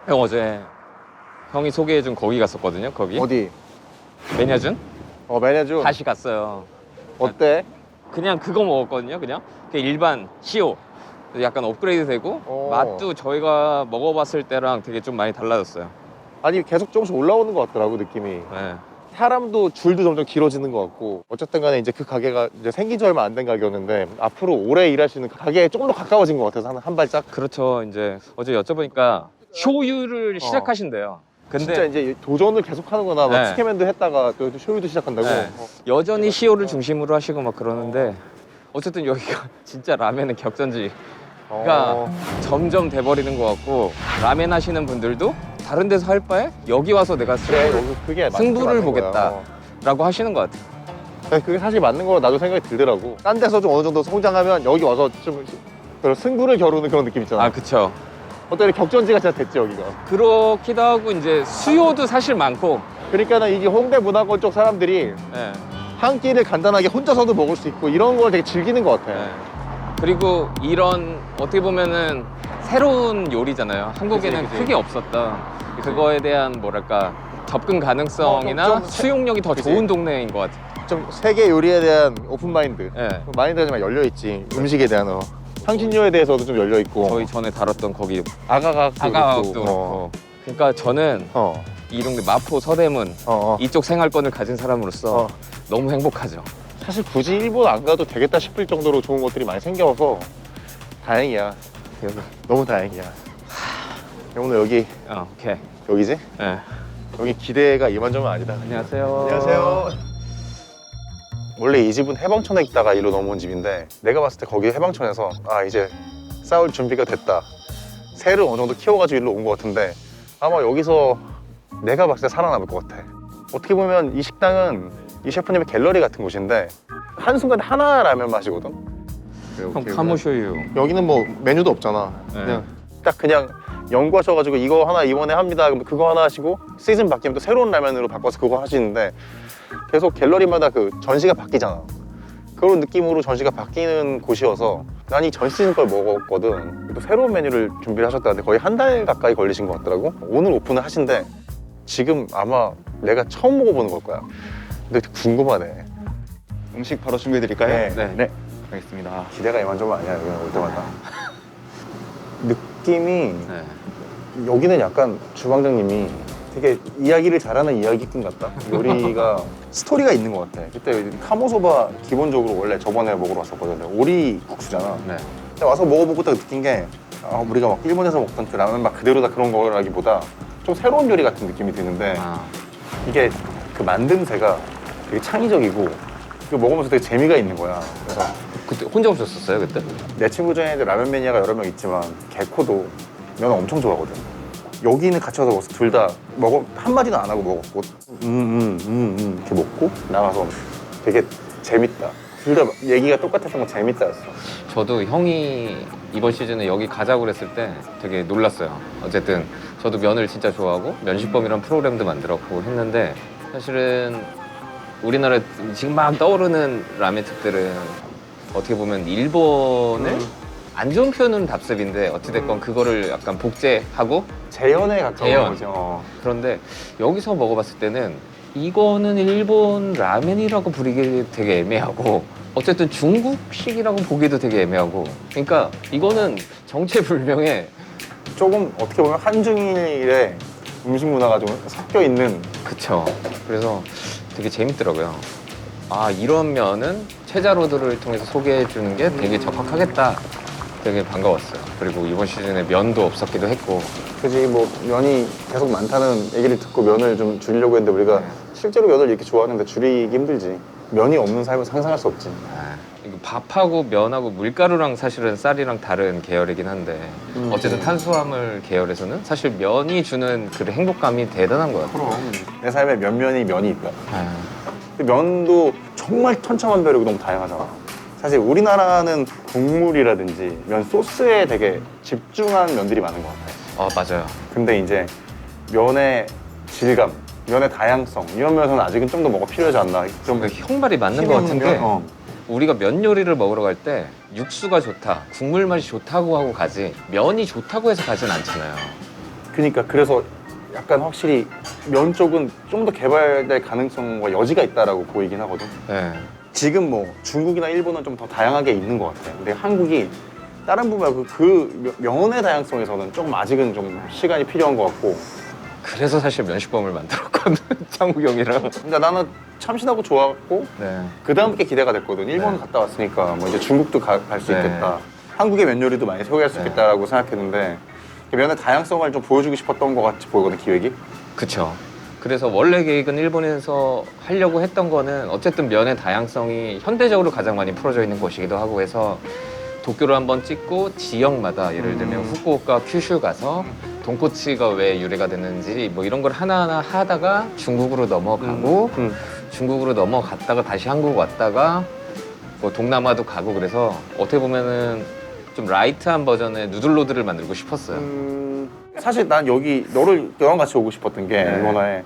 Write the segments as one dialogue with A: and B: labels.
A: 형 어제 형이 소개해준 거기 갔었거든요. 거기
B: 어디?
A: 매니아준
B: 매니저.
A: 다시 갔어요.
B: 어때?
A: 그냥 그거 먹었거든요. 그냥 일반 시오. 약간 업그레이드 되고 맛도 저희가 먹어봤을 때랑 되게 좀 많이 달라졌어요.
B: 아니 계속 조금씩 올라오는 것 같더라고 느낌이.
A: 네.
B: 사람도 줄도 점점 길어지는 것 같고 어쨌든 간에 이제 그 가게가 이제 생긴 지 얼마 안 된 가게였는데 앞으로 오래 일하시는 그 가게에 조금 더 가까워진 것 같아서 한 발짝.
A: 그렇죠. 이제 어제 여쭤보니까 쇼유를 시작하신대요. 근데
B: 진짜 이제 도전을 계속 하는구나. 막
A: 네.
B: 치케맨도 했다가 또 쇼유도 시작한다고.
A: 네. 여전히 시오를 중심으로 하시고 막 그러는데 어쨌든 여기가 진짜 라면의 격전지가 점점 돼버리는 것 같고 라면 하시는 분들도 다른 데서 할 바에 여기 와서 내가
B: 그래, 그게
A: 승부를
B: 맞는 거야.
A: 보겠다라고 하시는 것 같아요.
B: 네, 그게 사실 맞는 거 나도 생각이 들더라고. 딴 데서 좀 어느 정도 성장하면 여기 와서 좀 그런 승부를 겨루는 그런 느낌 있잖아.
A: 아 그쵸.
B: 어떤 격전지가 진짜 됐지 여기가.
A: 그렇기도 하고 이제 수요도 사실 많고
B: 그러니까는 이게 홍대 문화권 쪽 사람들이
A: 네.
B: 한 끼를 간단하게 혼자서도 먹을 수 있고 이런 걸 되게 즐기는 것 같아.
A: 네. 그리고 이런 어떻게 보면은 새로운 요리잖아요. 한국에는
B: 그치.
A: 크게 없었던 그거에 대한 뭐랄까 접근 가능성이나
B: 좀
A: 수용력이 더
B: 그치.
A: 좋은 동네인 것 같아요.
B: 좀 세계 요리에 대한 오픈 마인드.
A: 네.
B: 마인드가 좀 열려 있지. 음식에 대한 향신료에 대해서도 좀 열려 있고.
A: 저희 전에 다뤘던 거기
B: 아가각도
A: 아가학도
B: 그렇고.
A: 그렇고. 그러니까 저는
B: 어.
A: 이 동네 마포, 서대문
B: 어.
A: 이쪽 생활권을 가진 사람으로서
B: 어.
A: 너무 행복하죠.
B: 사실 굳이 일본 안 가도 되겠다 싶을 정도로 좋은 것들이 많이 생겨서 다행이야.
A: 여기.
B: 너무 다행이야. 오늘 여기
A: 오케이.
B: 여기지?
A: 네.
B: 여기 기대가 이만저만 아니다.
A: 안녕하세요.
B: 안녕하세요. 원래 이 집은 해방촌에 있다가 이리로 넘어온 집인데 내가 봤을 때 거기 해방촌에서 아 이제 싸울 준비가 됐다. 새를 어느 정도 키워가지고 이리로 온 것 같은데 아마 여기서 내가 봤을 때 살아남을 것 같아. 어떻게 보면 이 식당은 이 셰프님의 갤러리 같은 곳인데 한순간에 하나 라면 맛이거든.
A: 형 파모쇼유.
B: 여기는 뭐 메뉴도 없잖아.
A: 네.
B: 그냥 연구하셔가지고 이거 하나 이번에 합니다. 그럼 그거 하나 하시고 시즌 바뀌면 또 새로운 라면으로 바꿔서 그거 하시는데 계속 갤러리마다 그 전시가 바뀌잖아. 그런 느낌으로 전시가 바뀌는 곳이어서 난 이 전 시즌 걸 먹었거든. 또 새로운 메뉴를 준비를 하셨다는데 거의 한 달 가까이 걸리신 것 같더라고. 오늘 오픈을 하신데 지금 아마 내가 처음 먹어보는 걸 거야. 근데 궁금하네.
C: 음식 바로 준비해드릴까요?
B: 네.
C: 알겠습니다.
B: 기대가 이만저만 아니야 여기 올 때마다. 느낌이
A: 네.
B: 여기는 약간 주방장님이 되게 이야기를 잘하는 이야기꾼 같다. 요리가 스토리가 있는 것 같아. 그때 카모소바 기본적으로 원래 저번에 먹으러 왔었거든요. 오리 국수잖아.
A: 네.
B: 근데 와서 먹어보고 딱 느낀 게 우리가 막 일본에서 먹던 그 라면 막 그대로다 그런 거라기보다 좀 새로운 요리 같은 느낌이 드는데 이게 그 만듦새가 되게 창의적이고 그 먹으면서 되게 재미가 있는 거야. 그래서
A: 그때 혼자 오셨었어요 그때?
B: 내 친구 중에 이제 라면 매니아가 여러 명 있지만 개코도 면 엄청 좋아하거든. 여기는 같이 와서 먹어서 둘 다 한마디도 안 하고 먹었고 이렇게 먹고 나가서 되게 재밌다. 둘 다 얘기가 똑같았던 건 재밌다였어.
A: 저도 형이 이번 시즌에 여기 가자고 그랬을 때 되게 놀랐어요. 어쨌든 저도 면을 진짜 좋아하고 면식범이란 프로그램도 만들었고 했는데 사실은 우리나라 지금 막 떠오르는 라멘 특들은 어떻게 보면 일본을 안 좋은 표현은 답습인데 어찌됐건 그거를 약간 복제하고
B: 재현에 가까운
A: 재현.
B: 거죠.
A: 그런데 여기서 먹어봤을 때는 이거는 일본 라멘이라고 부르기 되게 애매하고 어쨌든 중국식이라고 보기도 되게 애매하고 그러니까 이거는 정체불명의
B: 조금 어떻게 보면 한중일의 음식 문화가 좀 섞여 있는.
A: 그쵸. 그래서 되게 재밌더라고요. 아 이런 면은 최자로드를 통해서 소개해 주는 게 되게 적합하겠다. 되게 반가웠어요. 그리고 이번 시즌에 면도 없었기도 했고
B: 그지 뭐 면이 계속 많다는 얘기를 듣고 면을 좀 줄이려고 했는데 우리가 실제로 면을 이렇게 좋아하는데 줄이기 힘들지. 면이 없는 삶은 상상할 수 없지.
A: 이거 밥하고 면하고 밀가루랑 사실은 쌀이랑 다른 계열이긴 한데 어쨌든 탄수화물 계열에서는 사실 면이 주는 그 행복감이 대단한 것 같아요.
B: 그럼 내 삶에 면이 있다. 근데 면도 정말 천차만별이고 너무 다양하잖아. 사실 우리나라는 국물이라든지 면 소스에 되게 집중한 면들이 많은 것 같아요.
A: 맞아요.
B: 근데 이제 면의 질감, 면의 다양성 이런 면에서는 아직은 좀 더 뭐가 필요하지 않나. 좀
A: 형 말이 맞는 것 같은 게 우리가 면 요리를 먹으러 갈 때 육수가 좋다, 국물 맛이 좋다고 하고 가지 면이 좋다고 해서 가진 않잖아요.
B: 그러니까 그래서 약간 확실히 면 쪽은 좀 더 개발될 가능성과 여지가 있다라고 보이긴 하거든.
A: 네.
B: 지금 뭐 중국이나 일본은 좀 더 다양하게 있는 것 같아요. 근데 한국이 다른 부분 그 면의 다양성에서는 조금 아직은 좀 시간이 필요한 것 같고.
A: 그래서 사실 면식범을 만들었거든. 창욱이 형이랑.
B: 근데 나는 참신하고 좋았고
A: 네.
B: 그 다음 게 기대가 됐거든. 일본
A: 네.
B: 갔다 왔으니까 뭐 이제 중국도 갈 수
A: 네.
B: 있겠다. 한국의 면 요리도 많이 소개할 수
A: 네.
B: 있겠다라고 생각했는데 면의 다양성을 좀 보여주고 싶었던 것 같이 보이거든, 기획이.
A: 그쵸. 그래서 원래 계획은 일본에서 하려고 했던 거는 어쨌든 면의 다양성이 현대적으로 가장 많이 풀어져 있는 곳이기도 하고 해서 도쿄를 한번 찍고 지역마다 예를 들면 후쿠오카, 큐슈 가서 돈코츠가 왜 유래가 됐는지 뭐 이런 걸 하나하나 하다가 중국으로 넘어가고 중국으로 넘어갔다가 다시 한국 왔다가 뭐 동남아도 가고 그래서 어떻게 보면은 좀 라이트한 버전의 누들로드를 만들고 싶었어요.
B: 사실 난 너랑 같이 오고 싶었던 게
A: 네.
B: 이번에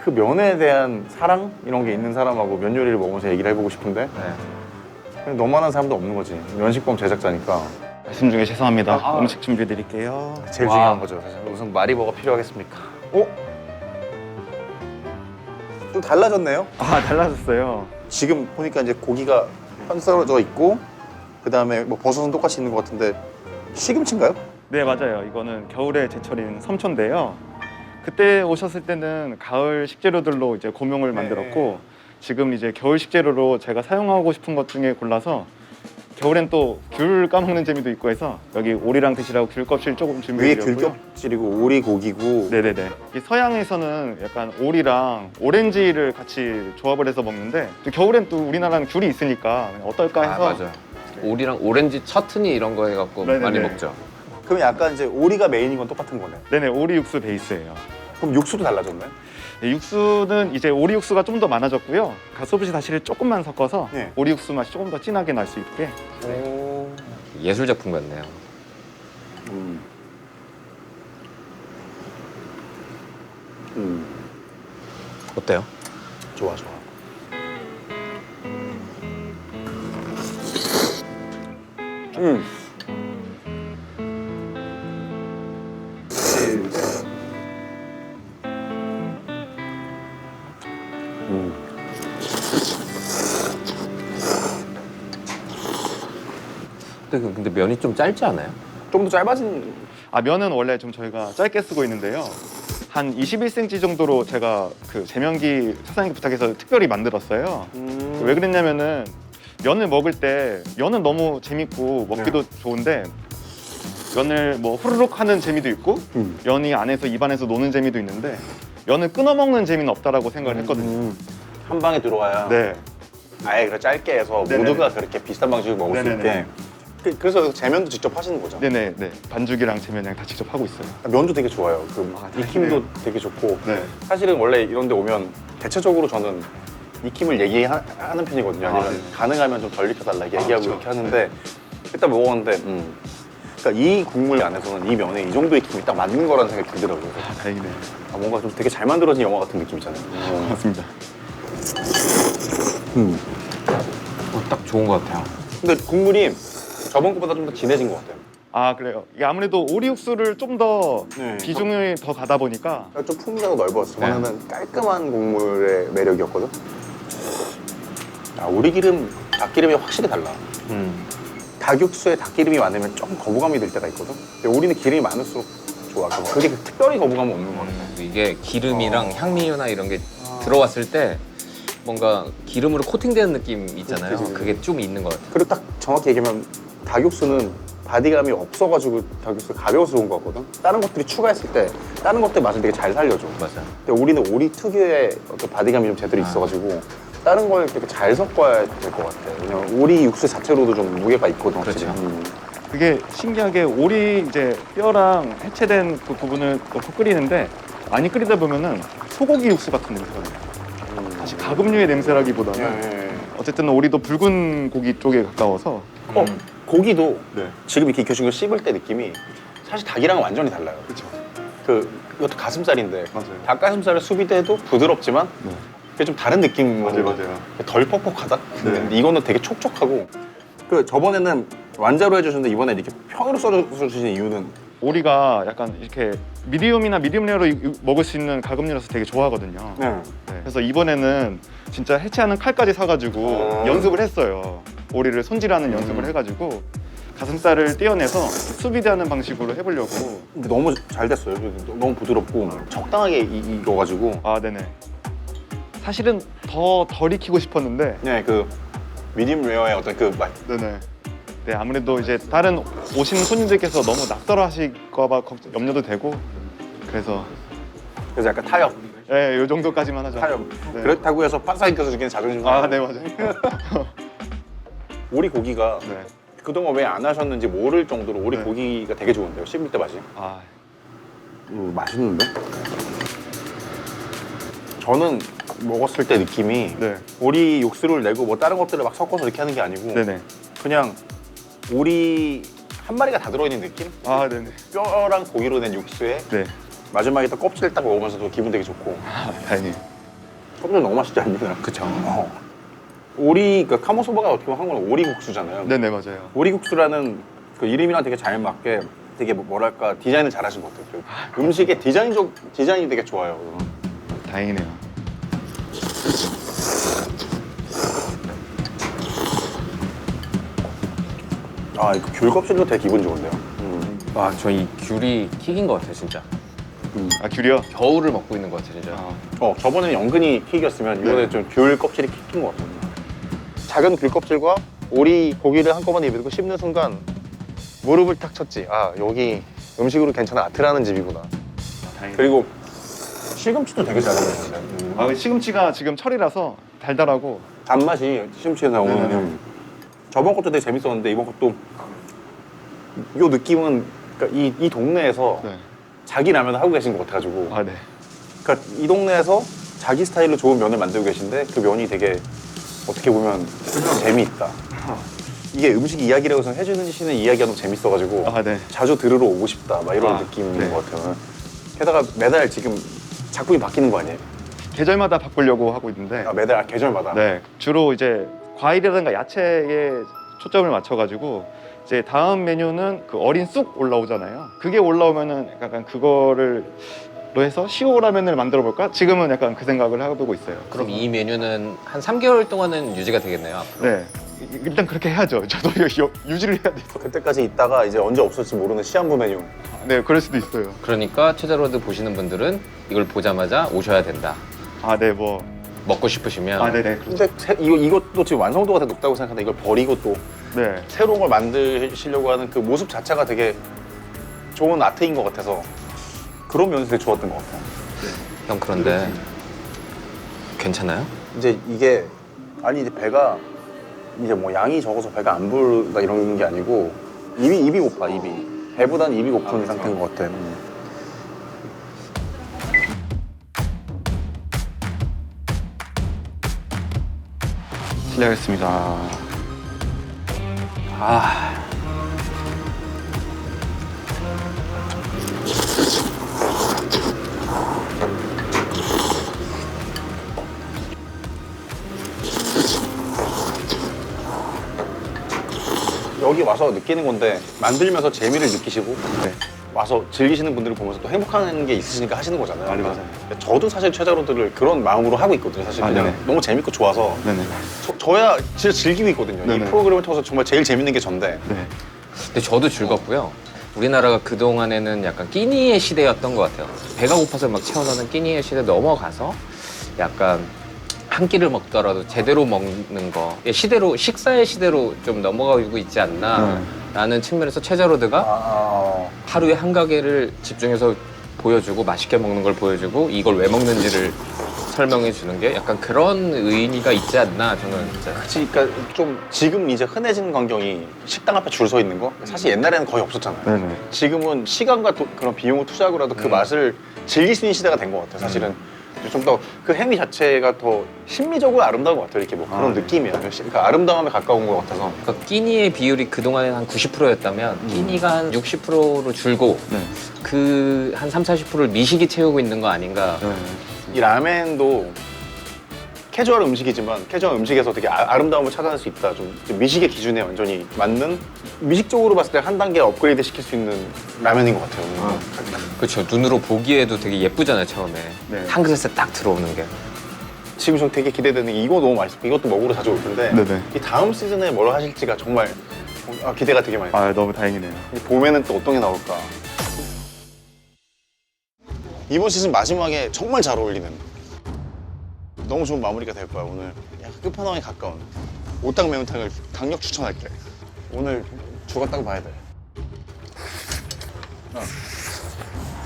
B: 그 면에 대한 사랑 이런 게 있는 사람하고 면 요리를 먹으면서 얘기를 해보고 싶은데
A: 네.
B: 너만한 사람도 없는 거지. 면식범 제작자니까
C: 말씀 중에 죄송합니다.
B: 아.
C: 음식 준비해 드릴게요.
B: 제일
A: 와.
B: 중요한 거죠. 사실. 우선 말이 뭐가 필요하겠습니까? 어? 좀 달라졌네요.
C: 아, 달라졌어요.
B: 지금 보니까 이제 고기가 편 썰어져 있고 그 다음에 뭐 버섯은 똑같이 있는 것 같은데 시금치인가요?
C: 네, 맞아요. 이거는 겨울에 제철인 섬초인데요. 그때 오셨을 때는 가을 식재료들로 이제 고명을
B: 네.
C: 만들었고 지금 이제 겨울 식재료로 제가 사용하고 싶은 것 중에 골라서 겨울엔 또 귤 까먹는 재미도 있고 해서 여기 오리랑 드시라고 귤 껍질 조금
B: 위에
C: 준비해드렸고요.
B: 귤껍질이고 오리 고기고
C: 네네네. 이 서양에서는 약간 오리랑 오렌지를 같이 조합을 해서 먹는데 또 겨울엔 또 우리나라는 귤이 있으니까 어떨까
A: 아
C: 해서
A: 맞아. 오리랑 오렌지 처트니 이런 거 해갖고
C: 네네네.
A: 많이 먹죠.
B: 그럼 약간 이제 오리가 메인인 건 똑같은 거네.
C: 네네, 오리 육수 베이스예요.
B: 그럼 육수도 달라졌네?
C: 네, 육수는 이제 오리 육수가 좀 더 많아졌고요. 가스오부시 다시를 조금만 섞어서
B: 네.
C: 오리 육수 맛이 조금 더 진하게 날 수 있게.
B: 오.
A: 예술 작품 같네요.
B: 음. 음.
A: 어때요?
B: 좋아 좋아. 음.
A: 근데 면이 좀 짧지 않아요?
B: 좀 더 짧아진.
C: 아, 면은 원래 좀 저희가 짧게 쓰고 있는데요. 한 21cm 정도로 제가 그 제면기 사장님께 부탁해서 특별히 만들었어요. 왜 그랬냐면은 면을 먹을 때 면은 너무 재밌고 먹기도 좋은데 면을 뭐 후루룩 하는 재미도 있고 면이 안에서 입안에서 노는 재미도 있는데 면을 끊어 먹는 재미는 없다라고 생각을 했거든요.
B: 한 방에 들어와야.
C: 네.
B: 아예 그래 짧게 해서
C: 네네네.
B: 모두가 그렇게 비슷한 방식으로 먹을 수
C: 네네네.
B: 있게. 그래서 재면도 직접 하시는 거죠?
C: 네네, 네. 반죽이랑 제면이랑 다 직접 하고 있어요.
B: 면도 되게 좋아요. 그
C: 아,
B: 익힘도
C: 다행이네요.
B: 되게 좋고.
C: 네.
B: 사실은 원래 이런 데 오면 대체적으로 저는 익힘을 얘기하는 편이거든요. 아니면
C: 네.
B: 가능하면 좀 덜 익혀달라 얘기하고
C: 그렇죠.
B: 이렇게 하는데 일단 먹었는데 그러니까 이 국물 안에서는 이 면에 이 정도 익힘이 딱 맞는 거라는 생각이 들더라고요. 그래서
C: 아, 다행이네요.
B: 뭔가 좀 되게 잘 만들어진 영화 같은 느낌이잖아요.
C: 고맙습니다.
A: 딱 좋은 것 같아요.
B: 근데 국물이 저번 거보다 좀 더 진해진 것 같아요.
C: 아, 그래요. 이게 아무래도 오리 육수를 좀 더
B: 네.
C: 비중을 더 가다 보니까
B: 좀 풍미가 넓었어. 저는 깔끔한 국물의 매력이었거든. 아, 오리 기름, 닭기름이 확실히 달라. 닭육수에 닭기름이 많으면 조금 거부감이 들 때가 있거든. 근데 오리는 기름이 많을수록 좋아. 그게 특별히 거부감은 없는 것 같아.
A: 이게 기름이랑 향미나 이런 게 들어왔을 때 뭔가 기름으로 코팅되는 느낌 있잖아요.
B: 그치.
A: 그게 좀 있는 것 같아요.
B: 그리고 딱 정확히 얘기하면 닭육수는 바디감이 없어가지고 닭육수가 가벼워서 좋은 거 같거든. 다른 것들이 추가했을 때 다른 것들 맛을 되게 잘 살려줘.
A: 맞아.
B: 근데 오리는 오리 특유의 어떤 바디감이 좀 제대로 있어가지고 다른 걸 되게 잘 섞어야 될 것 같아. 왜냐면 오리 육수 자체로도 좀 무게가 있거든. 확실히.
A: 그렇죠.
C: 그게 신기하게 오리 이제 뼈랑 해체된 그 부분을 넣고 끓이는데 많이 끓이다 보면은 소고기 육수 같은 냄새가 나요. 사실 가금류의 냄새라기보다는 어쨌든 오리도 붉은 고기 쪽에 가까워서
B: 고기도
C: 네.
B: 지금 이렇게 익혀준 걸 씹을 때 느낌이 사실 닭이랑은 완전히 달라요.
C: 그렇죠.
B: 이것도 가슴살인데
C: 맞아요.
B: 닭가슴살을 수비돼도 부드럽지만
C: 네.
B: 그게 좀 다른 느낌으로
C: 맞아요.
B: 덜 퍽퍽하다?
C: 네.
B: 근데 이거는 되게 촉촉하고 저번에는 완자로 해주셨는데 이번에 이렇게 편으로 썰어주신 이유는
C: 오리가 약간 이렇게 미디움이나 미디움 레어로 먹을 수 있는 가금류라서 되게 좋아하거든요.
B: 네.
C: 네. 그래서 이번에는 진짜 해체하는 칼까지 사가지고 연습을 했어요. 오리를 손질하는 연습을 해가지고 가슴살을 떼어내서 수비대하는 방식으로 해보려고.
B: 근데 너무 잘 됐어요. 너무 부드럽고 적당하게 익어가지고.
C: 아, 네네. 사실은 덜 익히고 싶었는데.
B: 네, 그 미디움 레어의 어떤 그 맛.
C: 네네. 네, 아무래도 이제 다른 오시는 손님들께서 너무 낯설어하실까봐 염려도 되고 그래서
B: 그래서 약간 타협.
C: 네, 요 정도까지만 하죠.
B: 타협.
C: 네.
B: 그렇다고 해서 바삭 익혀서 주기는 자존심.
C: 아, 네, 맞아요.
B: 오리 고기가
C: 네.
B: 그동안 왜 안 하셨는지 모를 정도로 오리
C: 네.
B: 고기가 되게 좋은데요. 씹을 때 맛이.
C: 아,
B: 맛있는데? 저는 먹었을 때 느낌이
C: 네.
B: 오리 육수를 내고 뭐 다른 것들을 막 섞어서 이렇게 하는 게 아니고
C: 네네.
B: 그냥 오리 한 마리가 다 들어있는 느낌?
C: 아, 네네.
B: 뼈랑 고기로 낸 육수에
C: 네.
B: 마지막에 또 껍질 딱 먹으면서도 기분 되게 좋고.
C: 아, 다행이에요.
B: 껍질 너무 맛있지 않나요?
A: 그쵸.
B: 오리, 그러니까 카모소바가 어떻게 보면 한국은 오리국수잖아요.
C: 네네, 맞아요.
B: 오리국수라는 그 이름이랑 되게 잘 맞게 되게 뭐랄까 디자인을 잘하신 것 같아요. 그 음식의 디자인이 되게 좋아요.
C: 다행이네요.
B: 아, 이거 귤 껍질도 되게 기분 좋은데요.
A: 와, 저 이 귤이 킥인 것 같아요, 진짜.
C: 아, 귤이요?
A: 겨울을 먹고 있는 것 같아요, 진짜.
C: 아,
B: 저번에는 연근이 킥이었으면 이번에 좀 귤 껍질이 킥인 것 같아요. 작은 귤 껍질과 오리 고기를 한꺼번에 입에 넣고 씹는 순간 무릎을 탁 쳤지. 아, 여기 음식으로 괜찮은 아트라는 집이구나.
C: 다행이네요.
B: 그리고 시금치도 되게 잘 어울리는데.
C: 아, 시금치가 지금 철이라서 달달하고.
B: 단맛이 시금치에 나오는.
C: 네네네.
B: 저번 것도 되게 재밌었는데 이번 것도 요 느낌은 그러니까 이 동네에서
C: 네.
B: 자기 라면을 하고 계신 것 같아가지고.
C: 아, 네.
B: 그러니까 이 동네에서 자기 스타일로 좋은 면을 만들고 계신데 그 면이 되게 어떻게 보면 재미있다. 이게 음식 이야기라고 해서 해주시는 이야기가 너무 재밌어가지고
C: 아, 네.
B: 자주 들으러 오고 싶다 막 이런
C: 아,
B: 느낌인
C: 네.
B: 것 같아요. 게다가 매달 지금 작품이 바뀌는 거 아니에요?
C: 계절마다 바꾸려고 하고 있는데.
B: 아, 매달 계절마다.
C: 네. 주로 이제 과일이라든가 야채에 초점을 맞춰가지고 이제 다음 메뉴는 그 어린 쑥 올라오잖아요. 그게 올라오면은 약간 그거를 로 해서 시오라면을 만들어 볼까? 지금은 약간 그 생각을 해보고 있어요.
A: 그럼 이 메뉴는 한 3개월 동안은 유지가 되겠네요, 앞으로.
C: 네. 일단 그렇게 해야죠. 저도 이거 유지를 해야 돼서.
B: 그때까지 있다가 이제 언제 없을지 모르는 시한부 메뉴.
C: 네, 그럴 수도 있어요.
A: 그러니까 최저로드 보시는 분들은 이걸 보자마자 오셔야 된다.
C: 아, 네, 뭐.
A: 먹고 싶으시면.
C: 아, 네네.
B: 근데 이것도 지금 완성도가 되게 높다고 생각하는데 이걸 버리고 또
C: 네.
B: 새로운 걸 만드시려고 하는 그 모습 자체가 되게 좋은 아트인 것 같아서 그런 면에서 되게 좋았던 것 같아요.
A: 형, 그런데 괜찮아요?
B: 이제 이게 아니 이제 배가 이제 뭐 양이 적어서 배가 안 부르다 이런 게 아니고 입이 고파. 배보다는 입이 고픈 상태인 것 같아.
C: 실례하겠습니다.
A: 아,
B: 여기 와서 느끼는 건데 만들면서 재미를 느끼시고
C: 네.
B: 와서 즐기시는 분들을 보면서 또 행복한 게 있으시니까 하시는 거잖아요.
C: 아, 네, 맞아요.
B: 저도 사실 최저로드를 그런 마음으로 하고 있거든요. 사실
C: 아,
B: 그냥
C: 네네.
B: 너무 재밌고 좋아서
C: 네네.
B: 저야 진짜 즐기고 있거든요.
C: 네네.
B: 이 프로그램을 통해서 정말 제일 재밌는 게 전데.
C: 네.
A: 근데 저도 즐겁고요. 우리나라가 그동안에는 약간 끼니의 시대였던 것 같아요. 배가 고파서 막 채워넣는 끼니의 시대 넘어가서 약간 한 끼를 먹더라도 제대로 먹는 거 시대로, 식사의 시대로 좀 넘어가고 있지 않나 라는 측면에서 최저로드가 하루에 한 가게를 집중해서 보여주고 맛있게 먹는 걸 보여주고 이걸 왜 먹는지를 설명해 주는 게 약간 그런 의미가 있지 않나 저는 진짜.
B: 그치, 그러니까 좀 지금 이제 흔해진 광경이 식당 앞에 줄 서 있는 거 사실 옛날에는 거의 없었잖아요.
C: 네네.
B: 지금은 시간과 그런 비용을 투자하고라도 그 맛을 즐길 수 있는 시대가 된 것 같아요. 사실은 좀 더 그 행위 자체가 더 심미적으로 아름다운 것 같아요. 이렇게 뭐 그런
C: 네.
B: 느낌이에요. 그러니까 아름다움에 가까운 것 같아서.
A: 그러니까 끼니의 비율이 그동안에는 한 90%였다면 끼니가 한 60%로 줄고
C: 네.
A: 그 한 30, 40%를 미식이 채우고 있는 거 아닌가.
C: 네.
B: 이 라멘도 캐주얼 음식이지만 캐주얼 음식에서 되게 아름다움을 찾아낼 수 있다. 좀 미식의 기준에 완전히 맞는 미식적으로 봤을 때 한 단계 업그레이드 시킬 수 있는 라면인 것 같아요.
A: 그렇죠. 눈으로 보기에도 되게 예쁘잖아요 처음에.
C: 네.
A: 한 그릇에 딱 들어오는 게.
B: 지금 좀 되게 기대되는 게 이거 너무 맛있어. 이것도 먹으러 자주 올 텐데
C: 네네.
B: 이 다음 시즌에 뭘 하실지가 정말 기대가 되게 많이 돼요.
C: 아 너무 다행이네요.
B: 봄에는 또 어떤 게 나올까. 이번 시즌 마지막에 정말 잘 어울리는 너무 좋은 마무리가 될 거야. 오늘 약간 끝판왕에 가까운 오딱 매운탕을 강력 추천할게. 오늘 죽었다고 봐야 돼.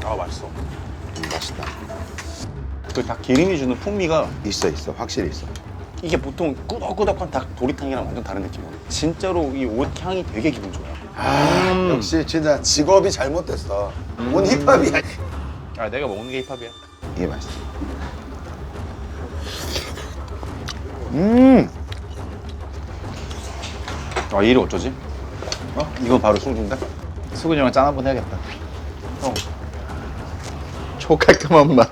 B: 아 맛있어.
D: 맛있다.
B: 그 닭 기름이 주는 풍미가
D: 있어 확실히 있어.
B: 이게 보통 꾸덕꾸덕한 닭 도리탕이랑 완전 다른 느낌이야. 진짜로 이 옷 향이 되게 기분 좋아.
D: 역시 진짜 직업이 잘못됐어. 뭔 힙합이야.
B: 아 내가 먹는 게 힙합이야.
D: 이게 맛있어.
B: 아 이를 어쩌지? 이건 바로 승주인데? 수근이 형랑 짠 한번 해야겠다. 형. 초깔끔한 맛.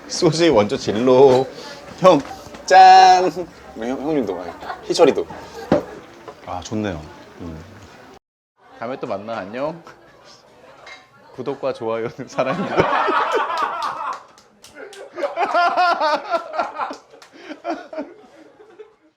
B: 소주의 원조 진로. 형, 짠! 형님도 막, 희철이도. 아, 좋네요. 다음에 또 만나, 안녕. 구독과 좋아요는 사랑입니다.